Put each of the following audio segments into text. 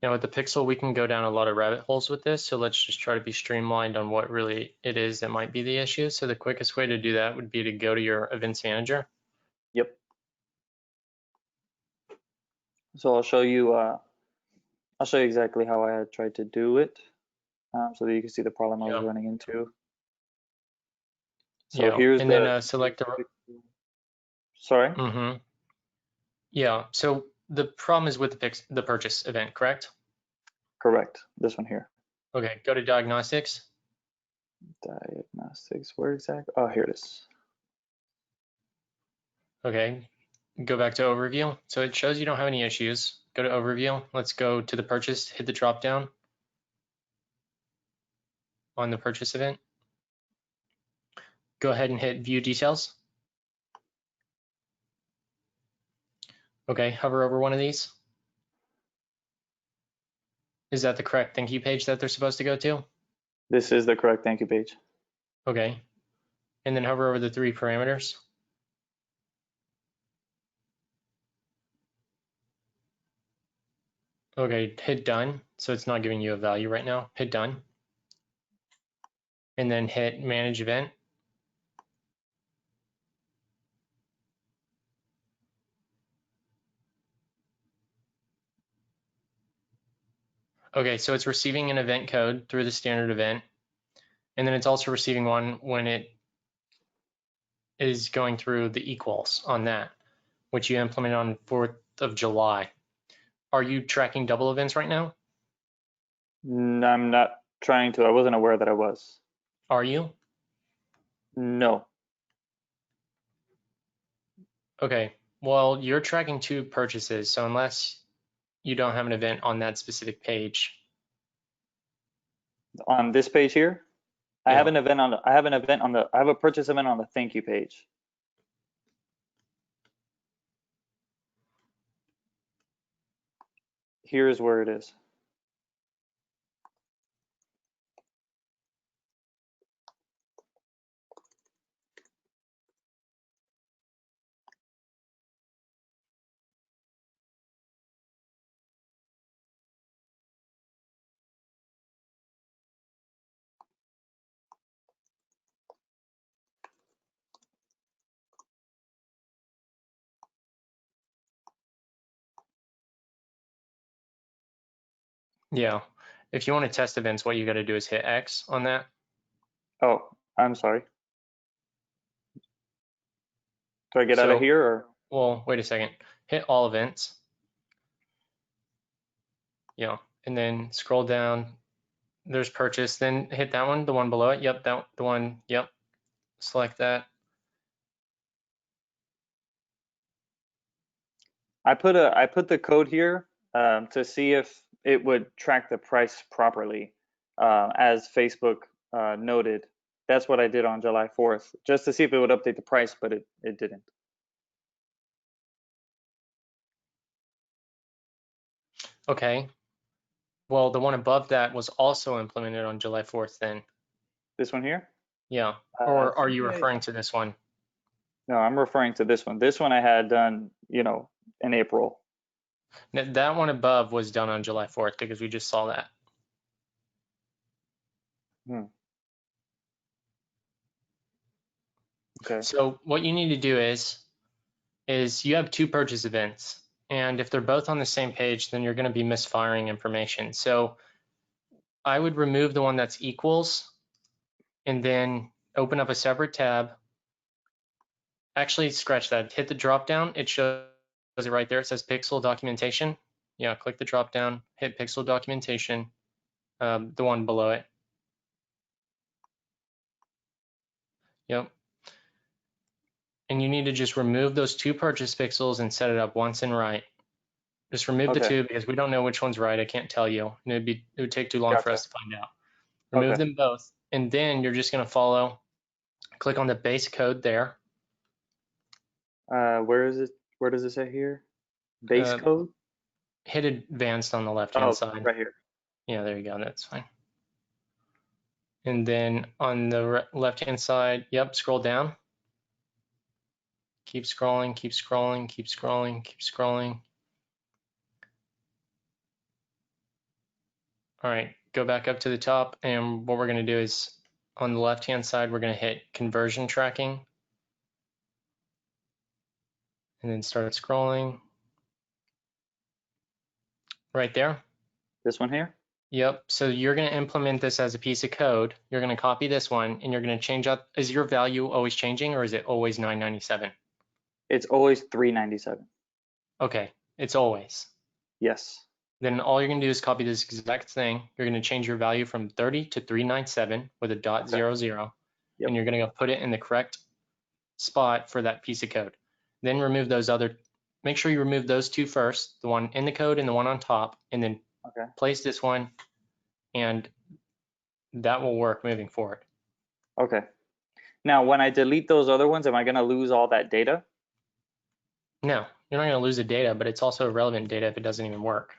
Now with the pixel, we can go down a lot of rabbit holes with this, so let's just try to be streamlined on what really it is that might be the issue. So the quickest way to do that would be to go to your events manager. Yep. So I'll show you exactly how I had tried to do it, so that you can see the problem I was running into. So here's and then select the. Sorry. Yeah. So the problem is with the purchase event, correct? Correct. This one here. Okay. Go to diagnostics. Diagnostics. Where exactly? Oh, here it is. Okay. Go back to overview. So it shows you don't have any issues. Go to overview. Let's go to the purchase. Hit the drop down on the purchase event. Go ahead and hit view details. Okay, hover over one of these. Is that the correct thank you page that they're supposed to go to? This is the correct thank you page. Okay, and then hover over the 3 parameters. Okay, hit done. So it's not giving you a value right now. Hit done. And then hit manage event. Okay, so it's receiving an event code through the standard event. And then it's also receiving one when it is going through the equals on that, which you implemented on 4th of July. Are you tracking double events right now? I'm not trying to. I wasn't aware that I was. Are you? No. Okay, well, you're tracking 2 purchases, so unless you don't have an event on that specific page. On this page here, I have an event on the, I have a purchase event on the thank you page. Here's where it is. Yeah, if you want to test events, what you got to do is hit X on that. Oh, I'm sorry. Do I get out of here or? Well, wait a second. Hit all events. Yeah, and then scroll down. There's purchase. Then hit that one, the one below it. Yep, that the one. Yep. Select that. I put the code here to see if it would track the price properly, as Facebook noted. That's what I did on July 4th, just to see if it would update the price, but it didn't. Okay. Well, the one above that was also implemented on July 4th then. This one here? Yeah. Or are you referring to this one? No, I'm referring to this one. This one I had done, in April. That one above was done on July 4th because we just saw that. Okay. So what you need to do is you have 2 purchase events, and if they're both on the same page, then you're going to be misfiring information. So I would remove the one that's equals and then open up a separate tab. Actually, scratch that. Hit the drop down. It shows it right there. It says pixel documentation. Yeah, click the drop down, hit pixel documentation, the one below it. Yep. And you need to just remove those 2 purchase pixels and set it up once and right. Just remove the 2 because we don't know which one's right. I can't tell you. And it would take too long for us to find out. Remove them both, and then you're just going to follow. Click on the base code there. Where is it? Where does it say here? Base code? Hit advanced on the left-hand side. Right here. Yeah, there you go. That's fine. And then on the left-hand side, yep, scroll down. Keep scrolling, keep scrolling, keep scrolling, keep scrolling. All right, go back up to the top, and what we're going to do is on the left-hand side, we're going to hit conversion tracking and then start scrolling right there. This one here? Yep. So you're going to implement this as a piece of code. You're going to copy this one and you're going to change out. Is your value always changing or is it always 997? It's always 397. Okay, it's always. Yes. Then all you're going to do is copy this exact thing. You're going to change your value from 30 to 397 with a dot Okay. 00, Yep. and you're going to put it in the correct spot for that piece of code. Then remove those other, make sure you remove those two first, the one in the code and the one on top, and then Okay. place this one, and that will work moving forward. Okay. Now, when I delete those other ones, am I going to lose all that data? No, you're not going to lose the data, but it's also irrelevant data if it doesn't even work.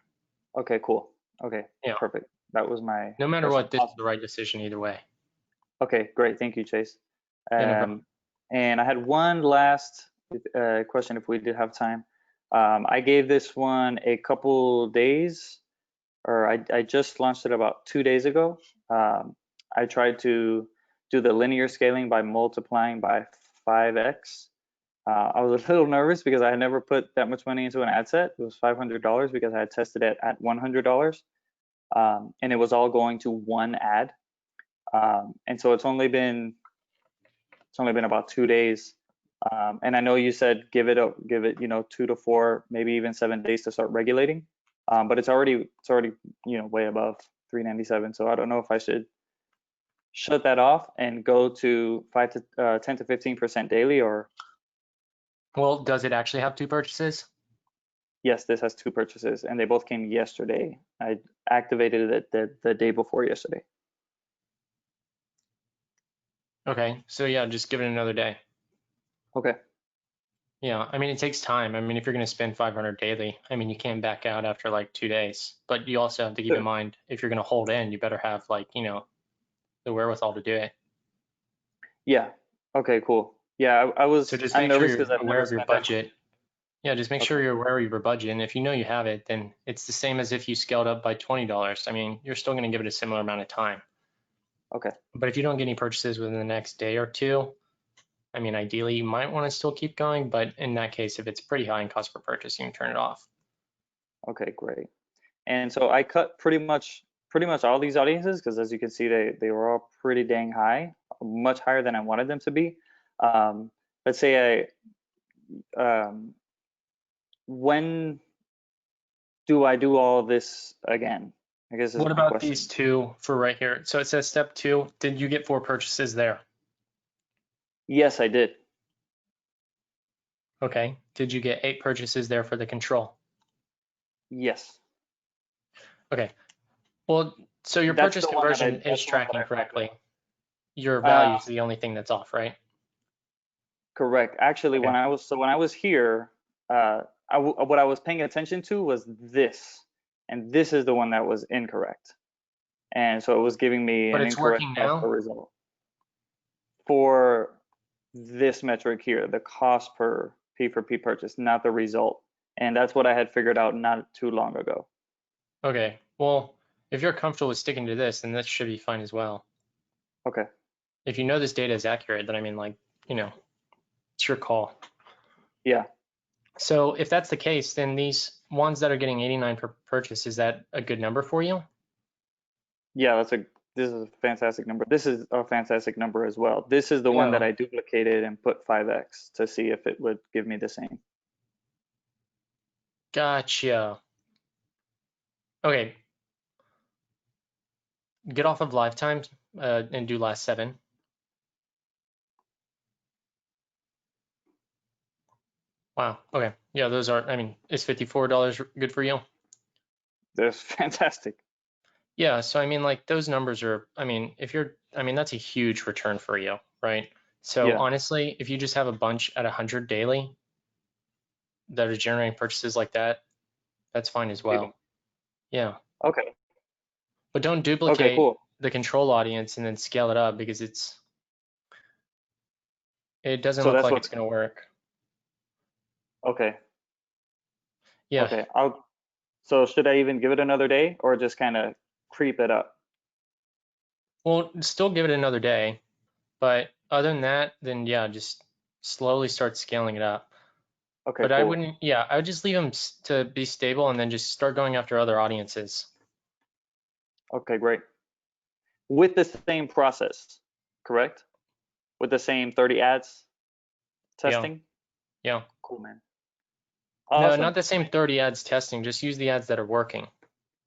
Okay, cool. Okay, Yeah. perfect. That was my No matter question. what, this is the right decision either way. Okay, great. Thank you, Chase. Yeah, no problem. And I had one last question if we did have time. I gave this one a couple days, or I just launched it about 2 days ago. I tried to do the linear scaling by multiplying by 5x. I was a little nervous because I had never put that much money into an ad set. It was $500 because I had tested it at $100, and it was all going to one ad. And so it's only been about 2 days. And I know you said give it 2 to 4, maybe even 7 days to start regulating. But it's already way above 397. So I don't know if I should shut that off and go to 10 to 15% daily, or Well, does it actually have two purchases? yes, this has 2 purchases and they both came yesterday. I activated it the day before yesterday. Okay, so yeah, just give it another day. Okay. Yeah, I mean, it takes time. I mean, if you're going to spend 500 daily, I mean, you can't back out after like 2 days. But you also have to keep in mind, if you're going to hold in, you better have like, the wherewithal to do it. Yeah. Okay, cool. Yeah, So just I'm make sure nervous you're because I've aware never of your spent that much. budget. Yeah, just make Okay. sure you're aware of your budget. And if you know you have it, then it's the same as if you scaled up by $20. I mean, you're still going to give it a similar amount of time. Okay. But if you don't get any purchases within the next day or two, I mean, ideally, you might want to still keep going. But in that case, if it's pretty high in cost per purchase, you can turn it off. Okay, great. And so I cut pretty much all these audiences because, as you can see, they were all pretty dang high, much higher than I wanted them to be. Let's say when do I do all this again? I guess is What my about question. these two for right here? So it says step 2. Did you get 4 purchases there? Yes, I did. Okay. Did you get 8 purchases there for the control? Yes. Okay. Well, so your That's purchase the one that conversion is that's the one that tracking I fucked correctly. up. Your value is the only thing that's off, right? Correct. Actually, Okay. when I was here, what I was paying attention to was this, and this is the one that was incorrect, and so it was giving me But an it's incorrect working cost per now. result for this metric here, the cost per P for P purchase, not the result. And that's what I had figured out not too long ago. Okay. Well, if you're comfortable with sticking to this, then this should be fine as well. Okay. If you know this data is accurate, then I mean, like, it's your call. Yeah. So if that's the case, then these ones that are getting 89 per purchase, is that a good number for you? Yeah, this is a fantastic number. This is a fantastic number as well. This is the one that Yeah. I duplicated and put 5x to see if it would give me the same. Gotcha. Okay. Get off of lifetime and do last 7. Wow. Okay. Yeah, those are, I mean, is $54 good for you? That's fantastic. Yeah. So, I mean, like those numbers are, I mean, I mean, that's a huge return for you, right? So Yeah. honestly, if you just have a bunch at 100 daily that are generating purchases like that, that's fine as Even. well. Yeah. Okay. But don't Okay, duplicate cool. the control audience and then scale it up because it doesn't So look that's like what, it's going to work. okay. Yeah. Okay. So should I even give it another day or just kind of creep it up. Well, still give it another day, but other than that, then yeah, just slowly start scaling it up. Okay, But I cool. wouldn't, yeah, I would just leave them to be stable and then just start going after other audiences. Okay, great. With the same process, correct? With the same 30 ads Yeah, testing? yeah. Cool, man. No, Awesome. not the same 30 ads testing. Just use the ads that are working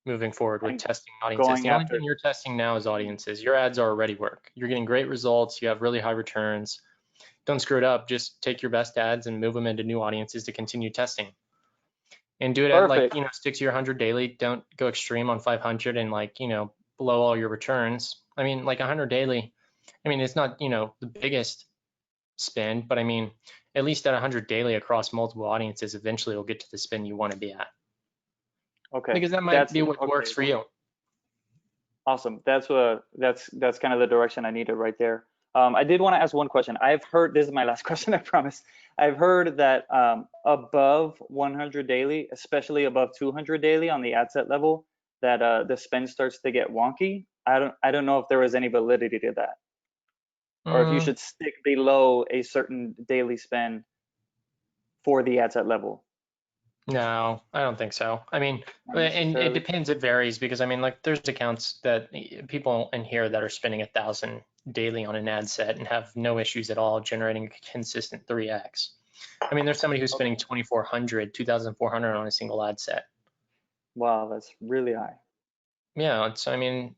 moving forward with And testing audiences. going The only after, thing you're testing now is audiences. Your ads already work. You're getting great results. You have really high returns. Don't screw it up. Just take your best ads and move them into new audiences to continue testing. And do it at like, perfect. stick to your 100 daily. Don't go extreme on 500 and like, blow all your returns. I mean, like 100 daily. I mean, it's not, the biggest spend, but I mean, at least at 100 daily across multiple audiences, eventually you'll get to the spend you want to be at. Okay. Because that might That's be what works okay. for you. Awesome. That's kind of the direction I needed right there. I did want to ask one question. I've heard, this is my last question, I promise. I've heard that above 100 daily, especially above 200 daily on the ad set level, that the spend starts to get wonky. I don't know if there was any validity to that, or if you Mm, should stick below a certain daily spend for the ad set level. no, I don't think so. I mean, Not and it necessarily. depends. It varies because I mean, like, there's accounts that people in here that are spending 1,000 daily on an ad set and have no issues at all generating a consistent 3x. I mean, there's somebody who's spending Okay. 2,400, 2,400 on a single ad set. Wow, that's really high. Yeah, I mean,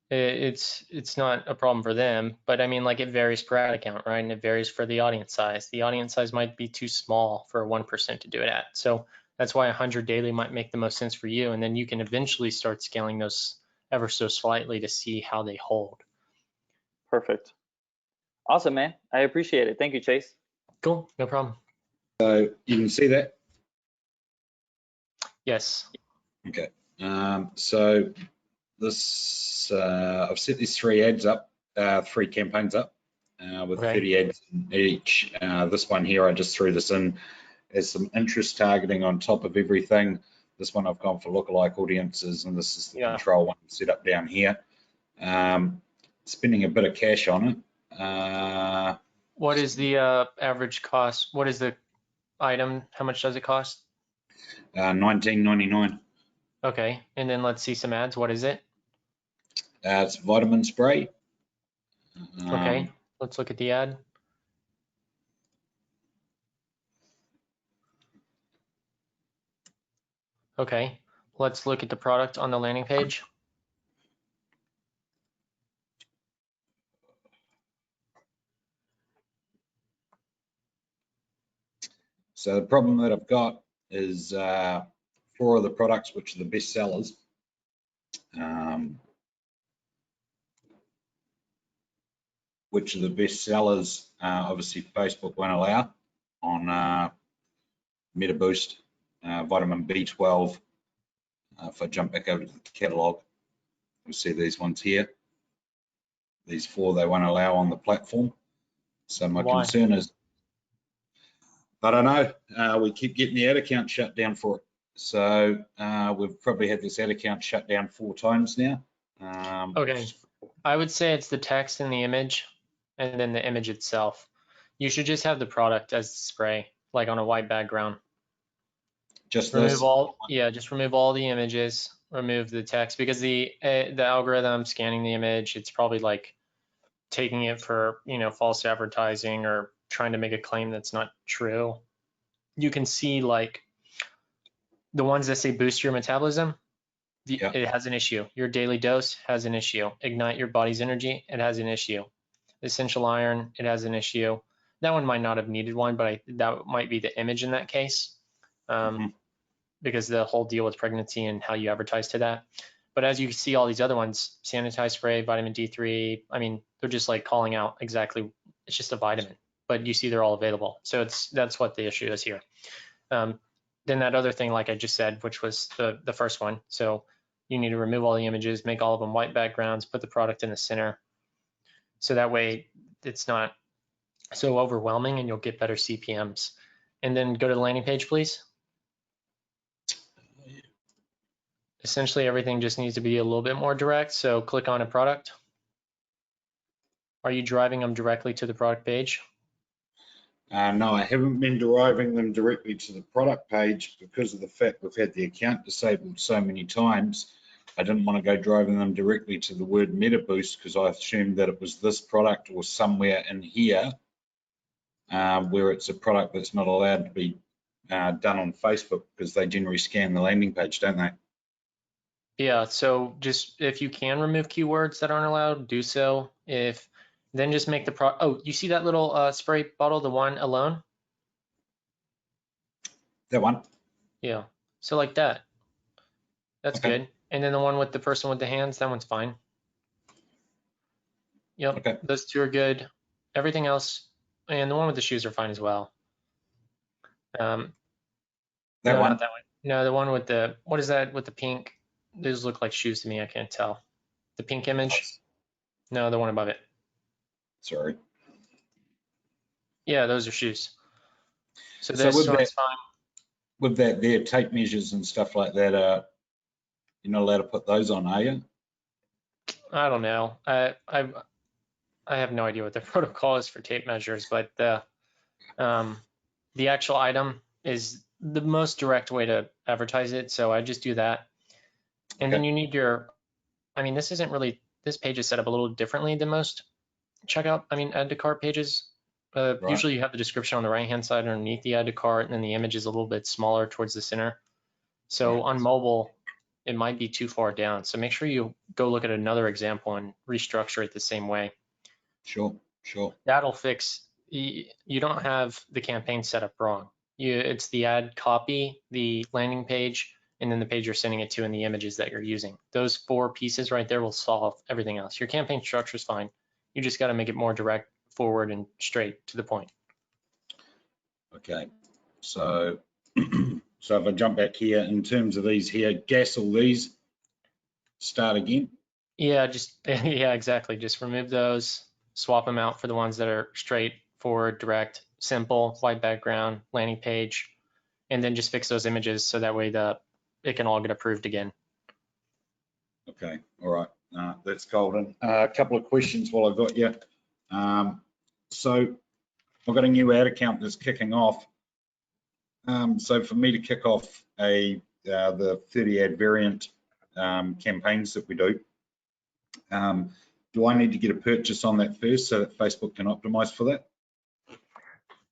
it's not a problem for them, but I mean, like, it varies per ad account, right? And it varies for the audience size. The audience size might be too small for a 1% to do it at. So that's why 100 daily might make the most sense for you. And then you can eventually start scaling those ever so slightly to see how they hold. Perfect. Awesome, man. I appreciate it. Thank you, Chase. Cool, no problem. So you can see that. Yes. Okay. So this I've set these three ads up, three campaigns up with Okay. 30 ads in each. This one here, I just threw this in as some interest targeting on top of everything. This one I've gone for lookalike audiences, and this is the Yeah. control one set up down here. Spending a bit of cash on it. What is the average cost? What is the item? How much does it cost? $19.99. Okay. And then let's see some ads. What is it? It's vitamin spray. Okay. Let's look at the ad. Okay. Let's look at the product on the landing page. So the problem that I've got is four of the products which are the best sellers. Which are the best sellers, obviously Facebook won't allow on MetaBoost, vitamin B12. If I jump back over to the catalog, you'll see these ones here. These four they won't allow on the platform. So my Why? concern is, I don't know, we keep getting the ad account shut down for it. So we've probably had this ad account shut down 4 times now. Okay. I would say it's the text and the image, and then the image itself. You should just have the product as the spray, like on a white background. Just Remove this. all, yeah, just remove all the images, remove the text, because the algorithm scanning the image, it's probably like taking it for, false advertising or trying to make a claim that's not true. You can see like the ones that say boost your metabolism, Yeah. it has an issue. Your daily dose has an issue. Ignite your body's energy, it has an issue. Essential iron, it has an issue. That one might not have needed one, but that might be the image in that case, because the whole deal with pregnancy and how you advertise to that. But as you see all these other ones, sanitize spray, vitamin D3, I mean, they're just like calling out exactly, it's just a vitamin, but you see they're all available. So that's what the issue is here. Then that other thing, like I just said, which was the first one. So you need to remove all the images, make all of them white backgrounds, put the product in the center. So that way it's not so overwhelming and you'll get better CPMs. And then go to the landing page, please. essentially everything just needs to be a little bit more direct. So click on a product. Are you driving them directly to the product page? No, I haven't been driving them directly to the product page because of the fact we've had the account disabled so many times. I didn't want to go driving them directly to the word MetaBoost because I assumed that it was this product or somewhere in here where it's a product that's not allowed to be done on Facebook because they generally scan the landing page, don't they? Yeah, so just if you can remove keywords that aren't allowed, do so. If then just make the oh, you see that little spray bottle, the one alone? That one? Yeah, so like that. That's Okay. good. And then the one with the person with the hands, that one's fine. Yep, Okay. those two are good. Everything else, and the one with the shoes are fine as well. That No, one? not that one. No, the one with the, what is that with the pink? Those look like shoes to me, I can't tell. The pink image? No, the one above it. Sorry. Yeah, those are shoes. So So this with one's that, fine. with that, their tape measures and stuff like that, you're not allowed to put those on, are you? I don't know. I have no idea what the protocol is for tape measures, but the actual item is the most direct way to advertise it. So I just do that. And then Okay. you need your, I mean, this isn't really, this page is set up a little differently than most checkout, I mean, add to cart pages. Right. Usually you have the description on the right-hand side underneath the add to cart, and then the image is a little bit smaller towards the center. So Right. on mobile, it might be too far down. So make sure you go look at another example and restructure it the same way. Sure. That'll fix, you don't have the campaign set up wrong. It's the ad copy, the landing page, and then the page you're sending it to and the images that you're using. Those 4 pieces right there will solve everything else. Your campaign structure is fine. You just got to make it more direct, forward, and straight to the point. Okay. So, so if I jump back here, in terms of these here, gas all these, start again. Yeah, just, yeah, exactly. Just remove those, swap them out for the ones that are straight, forward, direct, simple, white background, landing page, and then just fix those images so that way it can all get approved again. Okay. All right. That's golden. A couple of questions while I've got you. So I've got a new ad account that's kicking off. So for me to kick off the 30 ad variant campaigns that we do, do I need to get a purchase on that first so that Facebook can optimize for that?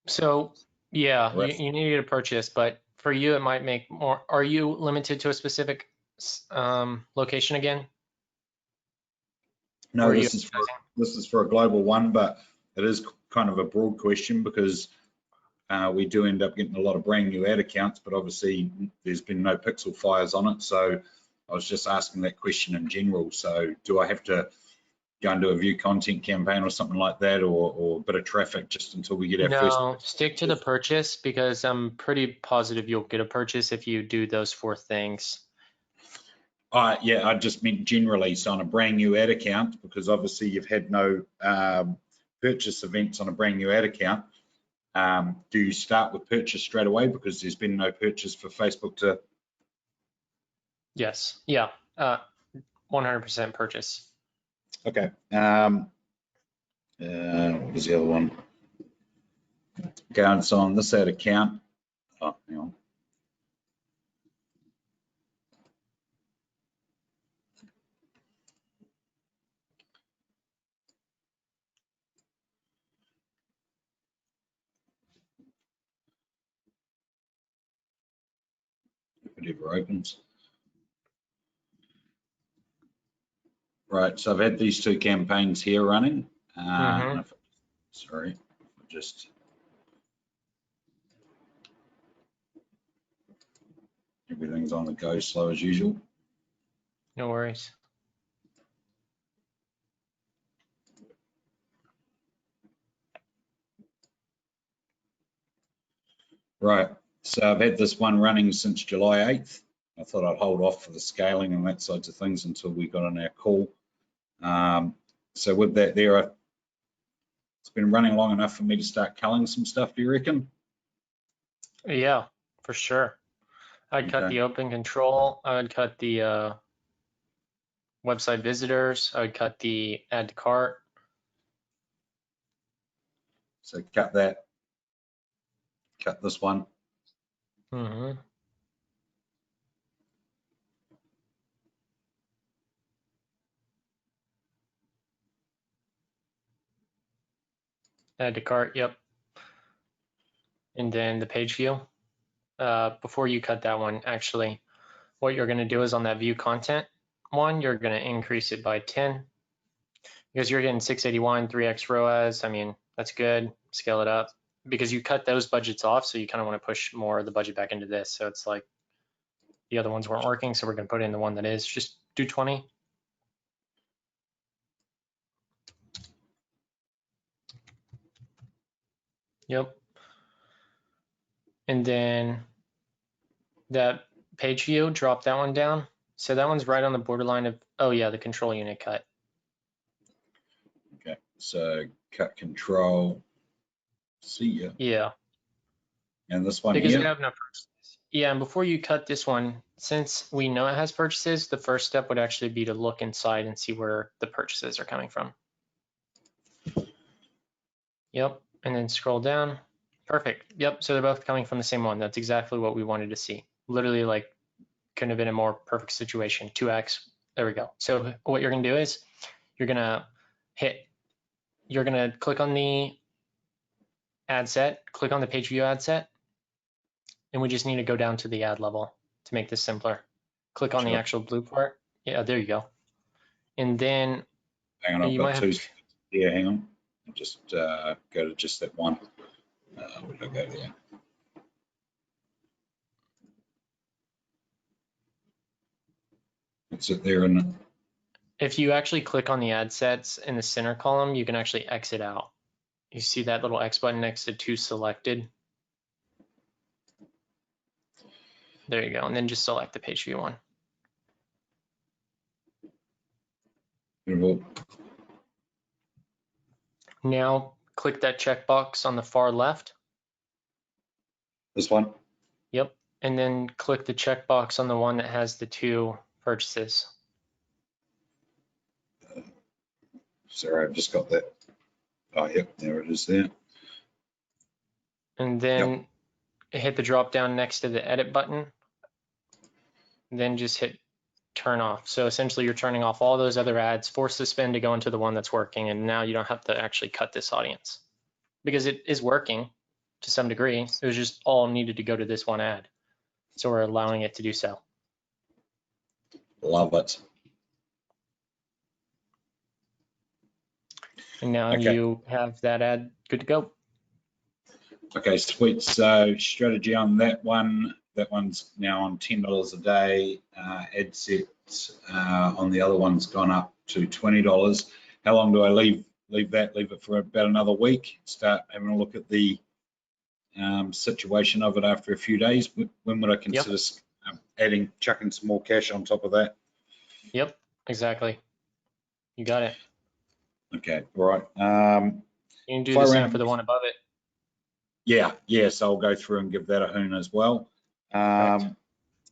So yeah, Right. you need to purchase, but for you, it might make more. Are you limited to a specific location again? No, Where are you this is for a global one, but it is kind of a broad question because we do end up getting a lot of brand new ad accounts, but obviously there's been no pixel fires on it. So I was just asking that question in general. So do I have to go and do a view content campaign or something like that, or a bit of traffic just until we get our first? No, stick to the purchase because I'm pretty positive you'll get a purchase if you do those 4 things. Yeah, I just meant generally. So on a brand new ad account, because obviously you've had no purchase events on a brand new ad account, do you start with purchase straight away because there's been no purchase for Facebook to? Yes, yeah, 100% purchase. Okay. What was the other one? Okay, and so on this ad account, oh, hang on. If it ever opens. Right, so I've had these 2 campaigns here running. And sorry, just everything's on the go, slow as usual. No worries. Right, so I've had this one running since July 8th. I thought I'd hold off for the scaling and that sides of things until we got on our call. So with that there, it's been running long enough for me to start culling some stuff, do you reckon? Yeah, for sure. I'd cut Okay. the open control. I would cut the website visitors. I would cut the add to cart. So cut that. Cut this one. Mm-hmm. Add to cart, yep. And then the page view. Before you cut that one, actually, what you're going to do is on that view content one, you're going to increase it by 10 because you're getting 681, 3x ROAS. I mean, that's good. Scale it up because you cut those budgets off. So you kind of want to push more of the budget back into this. So it's like the other ones weren't working. So we're going to put in the one that is. Just do 20. Yep. And then that page view, drop that one down. So that one's right on the borderline of, oh yeah, the control unit cut. Okay. So cut control. See ya. Yeah. And this one Because here. I have no purchases. Yeah, and before you cut this one, since we know it has purchases, the first step would actually be to look inside and see where the purchases are coming from. Yep, and then scroll down. Perfect. Yep, so they're both coming from the same one. That's exactly what we wanted to see. Literally, like, couldn't have been a more perfect situation. 2x, there we go. So what you're gonna do is you're gonna click on the ad set, click on the page view ad set, and we just need to go down to the ad level to make this simpler. Click on the Sure. actual blue part. Yeah, there you go. And then Hang on, I've you got might two. have, Yeah, hang on. I'll just go to just that one. Where did I go there? It's it there, and if you actually click on the ad sets in the center column, you can actually exit out. You see that little X button next to selected. There you go. And then just select the page view one. beautiful. Now click that checkbox on the far left. This one. Yep. And then click the checkbox on the one that has the 2 purchases. Sorry, I've just got that. Oh, yep, there it is there. And then hit the drop down next to the edit button. And then just hit turn off. So essentially you're turning off all those other ads, force the spin to go into the one that's working. And now you don't have to actually cut this audience because it is working to some degree. It was just all needed to go to this one ad. So we're allowing it to do so. Love it. And now Okay. you have that ad good to go. Okay, sweet. So strategy on that one. That one's now on $10 a day. Ad set on the other one's gone up to $20. How long do I leave that? Leave it for about another week. Start having a look at the situation of it after a few days. When would I consider chucking some more cash on top of that? Yep, exactly. You got it. Okay, all right. You can do the same for the one above it. Yeah, so I'll go through and give that a hoon as well. Correct.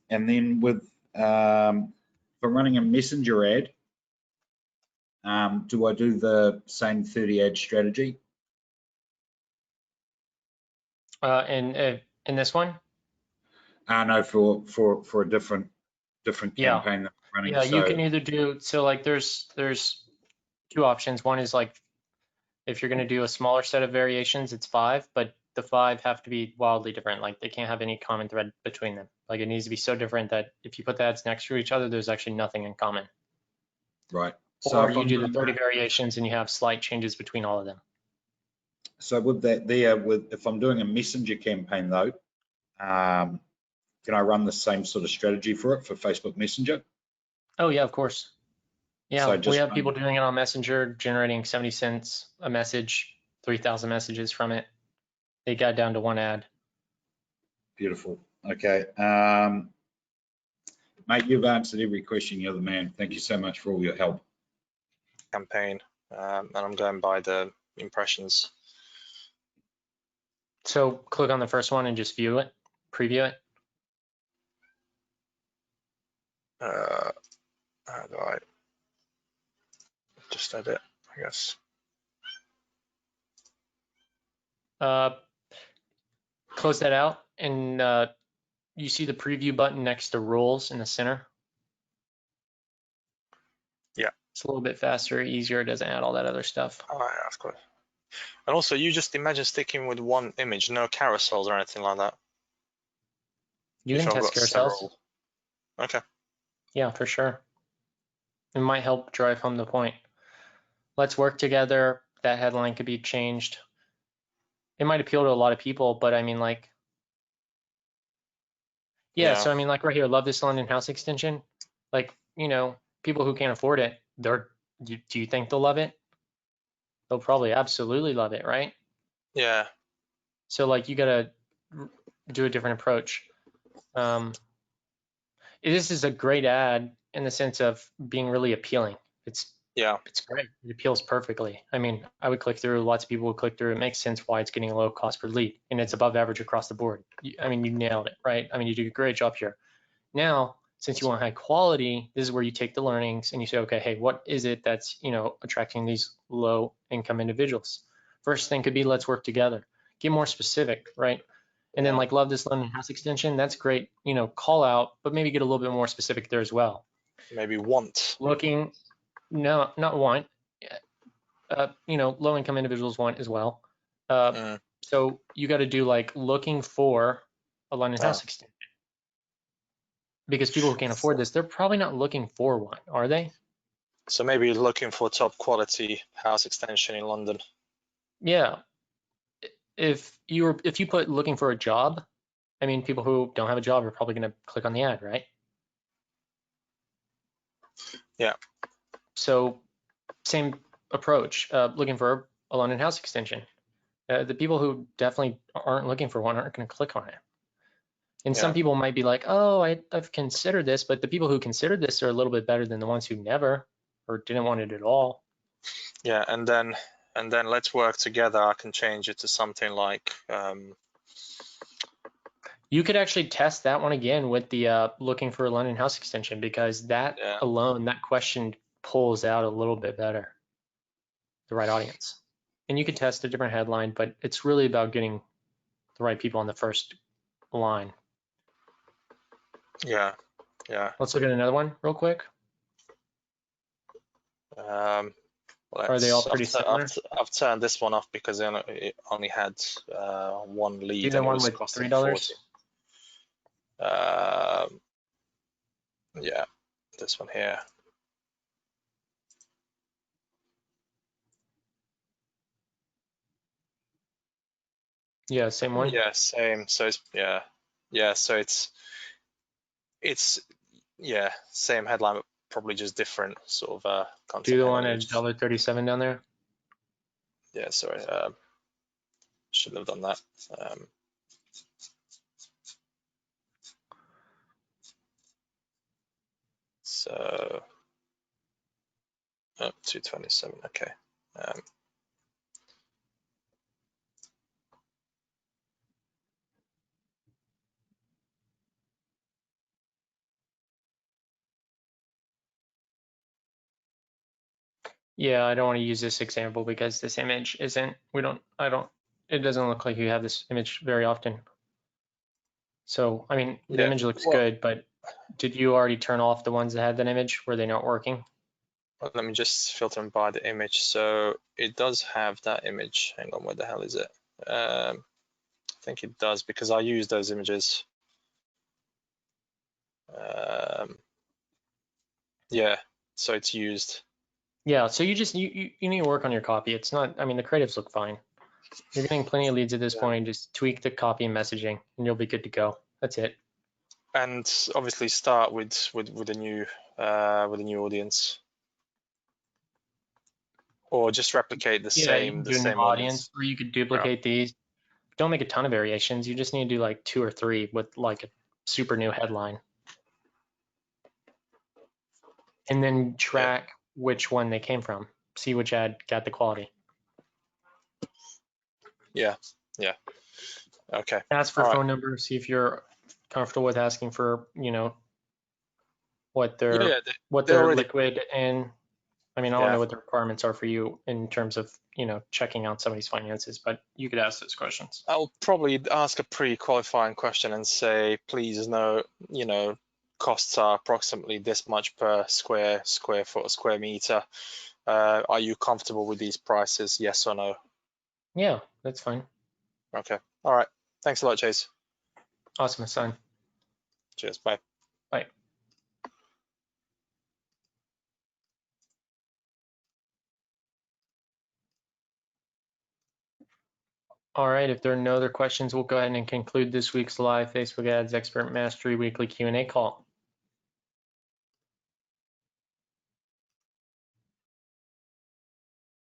And then with for running a messenger ad, do I do the same 30 ad strategy? In this one? No, for a different campaign that I'm running. Yeah, so, you can either do, so like there's 2 options. One is like, if you're going to do a smaller set of variations, it's 5, but the 5 have to be wildly different. Like they can't have any common thread between them. Like it needs to be so different that if you put the ads next to each other, there's actually nothing in common. right. So Or you do the 30 variations and you have slight changes between all of them. So with that there, if I'm doing a messenger campaign though, can I run the same sort of strategy for it for Facebook Messenger? Oh yeah, of course. Yeah, So we have people doing it on Messenger, generating 70 cents a message, 3,000 messages from it. They got down to 1 ad. Beautiful. Okay. Mate, you've answered every question. You're the man. Thank you so much for all your help. Campaign, and I'm going by the impressions. So click on the first one and just view it, preview it. how do I just edit, I guess? Close that out, and you see the preview button next to rules in the center. Yeah. It's a little bit faster, easier. It doesn't add all that other stuff. Oh, yeah, of course. And also, you just imagine sticking with one image, no carousels or anything like that. You If can I've test got carousels. several. Okay. Yeah, for sure. It might help drive home the point. Let's work together. That headline could be changed. It might appeal to a lot of people, but I mean, like, yeah. So I mean, like right here, love this London house extension. Like, you know, people who can't afford it, do you think they'll love it? They'll probably absolutely love it, right? Yeah. So like, you gotta do a different approach. This is a great ad in the sense of being really appealing. It's great. It appeals perfectly. I mean, I would click through. Lots of people would click through. It makes sense why it's getting a low cost per lead, and it's above average across the board. I mean, you nailed it, right? I mean, you did a great job here. Now, since you want high quality, this is where you take the learnings and you say, okay, hey, what is it that's, you know, attracting these low income individuals? First thing could be, let's work together. Get more specific, right? And then like, love this London house extension. That's great, you know, call out, but maybe get a little bit more specific there as well. Maybe want. Looking, no, not want. You know, low income individuals want as well. So you got to do like looking for a London house extension. Because people who can't afford this, they're probably not looking for one, are they? So maybe looking for top quality house extension in London. Yeah. If you put looking for a job, I mean, people who don't have a job are probably going to click on the ad, right? Yeah. So same approach, looking for a London house extension. The people who definitely aren't looking for one aren't going to click on it. And some people might be like, oh, I've considered this, but the people who considered this are a little bit better than the ones who never or didn't want it at all. Yeah, and then let's work together. I can change it to something like. You could actually test that one again with the looking for a London house extension, because that alone, that question pulls out a little bit better the right audience. And you could test a different headline, but it's really about getting the right people on the first line. Yeah. Let's look at another one real quick. Are they all pretty similar? I've turned this one off because it only had one lead. Do the one with $3. Yeah, this one here. Yeah, same one. Yeah, same. So it's So it's same headline, but probably just different sort of content. Do the one at $1.37 down there. Yeah, sorry. Shouldn't have done that. So 227. Okay. Yeah, I don't want to use this example because this image isn't, it doesn't look like you have this image very often. So, I mean, the image looks good, but did you already turn off the ones that had that image? Were they not working? Let me just filter them by the image. So it does have that image. Hang on, where the hell is it? I think it does because I use those images. Yeah, so it's used. Yeah, so you need to work on your copy. It's not, I mean, the creatives look fine. You're getting plenty of leads at this point. Just tweak the copy and messaging and you'll be good to go. That's it. And obviously start with a new audience, or just replicate the same audience. Or you could duplicate these. Don't make a ton of variations. You just need to do like 2 or 3 with like a super new headline. And then track which one they came from. See which ad got the quality. Yeah. Okay. Ask for phone number. See if you're comfortable with asking for, you know, what their Yeah, what they're their already. liquid and I mean, I don't Yeah, know what the requirements are for you in terms of, checking out somebody's finances, but you could ask those questions. I'll probably ask a pre-qualifying question and say, please know, costs are approximately this much per square foot, square meter. Are you comfortable with these prices? Yes or no? Yeah, that's fine. Okay. All right. Thanks a lot, Chase. Awesome, Hassan. Cheers. Bye. Bye. All right, if there are no other questions, we'll go ahead and conclude this week's live Facebook Ads Expert Mastery Weekly Q&A call.